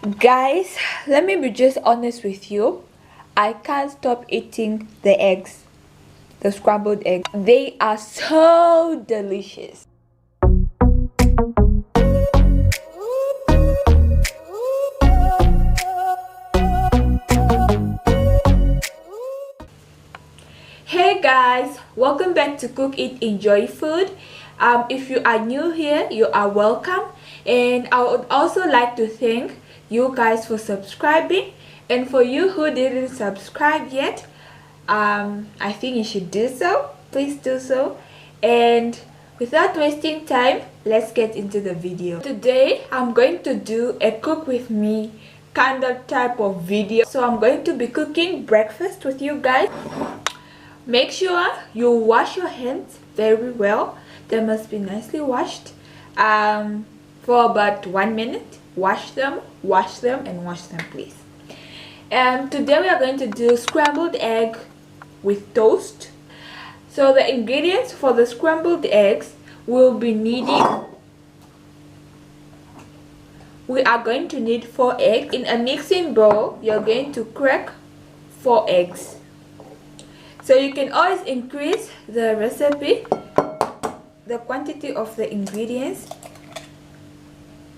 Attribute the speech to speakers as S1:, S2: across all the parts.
S1: Guys, let me be just honest with you. I can't stop eating the eggs, the scrambled eggs. They are so delicious. Hey guys, welcome back to Cook Eat Enjoy Food. If you are new here, you are welcome, and I would also like to thank you guys for subscribing, and for you who didn't subscribe yet, I think you should do so. Please do so. And without wasting time, let's get into the video. Today I'm going to do a cook with me kind of type of video. So I'm going to be cooking breakfast with you guys. Make sure you wash your hands very well. They must be nicely washed for about 1 minute. Wash them, and wash them, please. Today we are going to do scrambled egg with toast. So the ingredients for the scrambled eggs will be needing, we are going to need 4 eggs. In a mixing bowl, you're going to crack 4 eggs. So you can always increase the recipe, the quantity of the ingredients,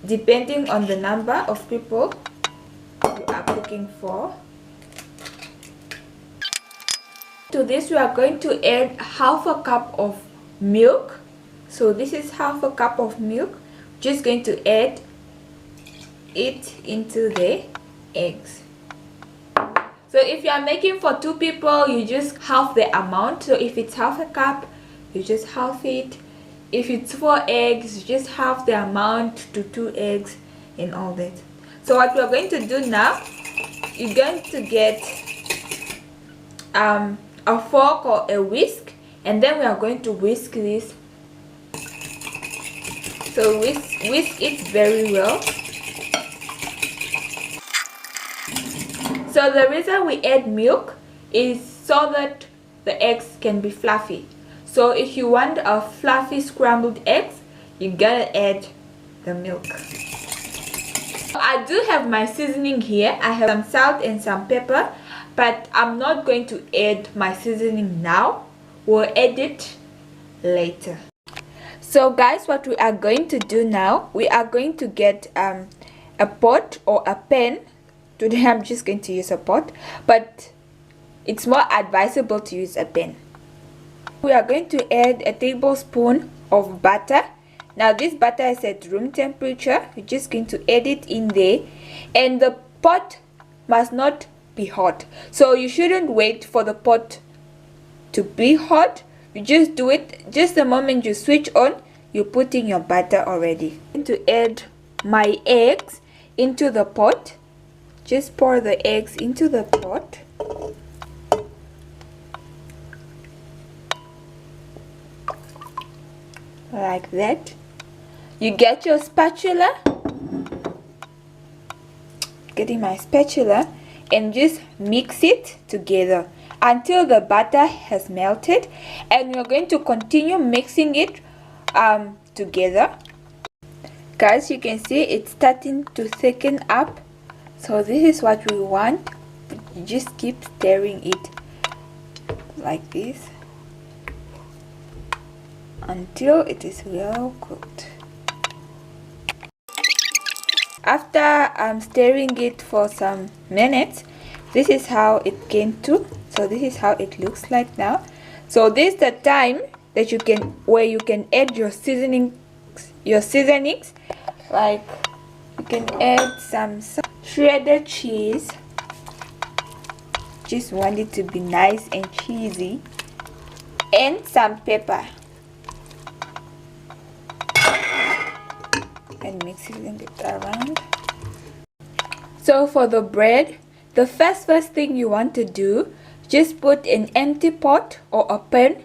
S1: depending on the number of people you are cooking for. To this we are going to add half a cup of milk. So this is half a cup of milk. Just going to add it into the eggs. So if you are making for 2 people, you just half the amount. So if it's half a cup, you just half it. If it's 4 eggs, you just half the amount to 2 eggs and all that. So what we're going to do now, you're going to get a fork or a whisk, and then we are going to whisk this. So whisk it very well. So the reason we add milk is so that the eggs can be fluffy. So if you want a fluffy scrambled eggs, you gotta add the milk. I do have my seasoning here. I have some salt and some pepper, but I'm not going to add my seasoning now. We'll add it later. So guys, what we are going to do now, we are going to get a pot or a pan. Today I'm just going to use a pot, but it's more advisable to use a pan. We are going to add a tablespoon of butter. Now this butter is at room temperature. We're just going to add it in there, and the pot must not be hot. So you shouldn't wait for the pot to be hot. You just do it just the moment you switch on. You put in your butter already. I'm going to add my eggs into the pot. Just pour the eggs into the pot. Like that. You get your spatula. Getting my spatula, and just mix it together until the butter has melted, and we're going to continue mixing it together. Guys, you can see it's starting to thicken up. So this is what we want. You just keep stirring it like this until it is well cooked. After stirring it for some minutes, this is how it came to. So this is how it looks like now. So this is the time that you can add your seasonings. Like you can add some shredded cheese. Just want it to be nice and cheesy, and some pepper, and mixing it around. So for the bread, the first thing you want to do, just put an empty pot or a pan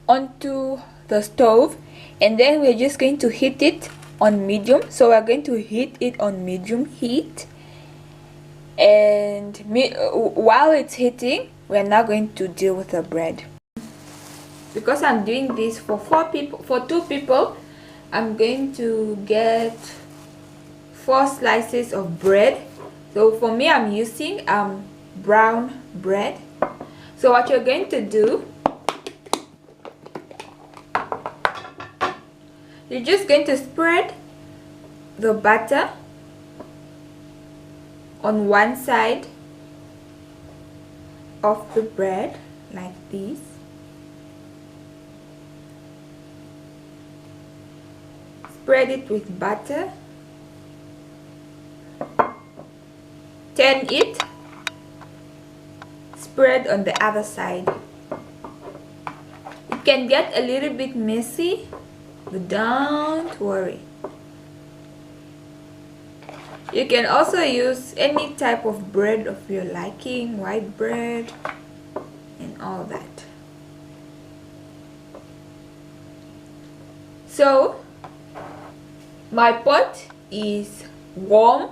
S1: onto the stove, and then we're just going to heat it on medium. So we're going to heat it on medium heat, and while it's heating, we're now going to deal with the bread. Because I'm doing this for 2 people, I'm going to get 4 slices of bread. So for me, I'm using brown bread. So what you're going to do, you're just going to spread the butter on one side of the bread like this. Spread it with butter. Turn it. Spread on the other side. It can get a little bit messy, but don't worry. You can also use any type of bread of your liking, white bread and all that. So my pot is warm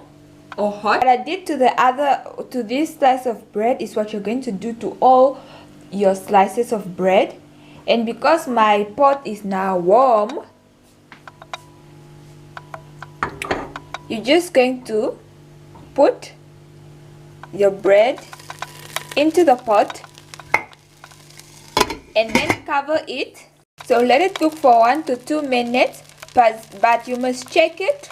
S1: or hot. What I did to this slice of bread is what you're going to do to all your slices of bread. And because my pot is now warm, you're just going to put your bread into the pot and then cover it. So let it cook for 1 to 2 minutes, but you must check it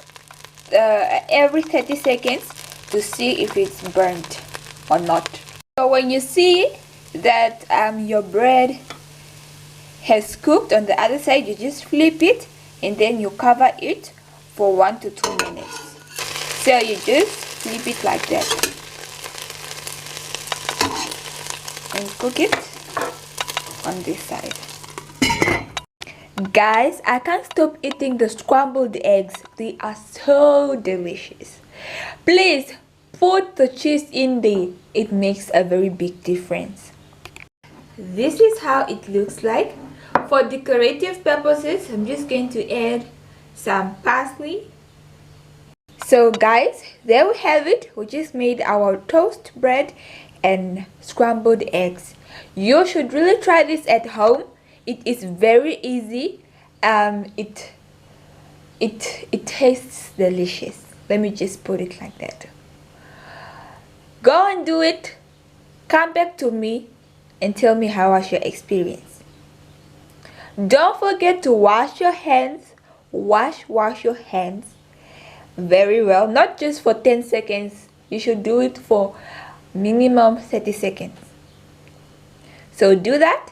S1: every 30 seconds to see if it's burnt or not. So when you see that your bread has cooked on the other side, you just flip it and then you cover it for 1 to 2 minutes. So you just flip it like that and cook it on this side. Guys, I can't stop eating the scrambled eggs. They are so delicious. Please put the cheese in there. It makes a very big difference. This is how it looks like. For decorative purposes, I'm just going to add some parsley. So guys, there we have it. We just made our toast bread and scrambled eggs. You should really try this at home. It is very easy. It tastes delicious. Let me just put it like that. Go and do it. Come back to me and tell me how was your experience. Don't forget to wash your hands. Wash your hands very well. Not just for 10 seconds. You should do it for minimum 30 seconds. So do that,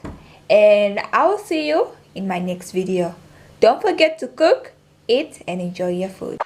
S1: and I will see you in my next video. Don't forget to cook, eat, and enjoy your food.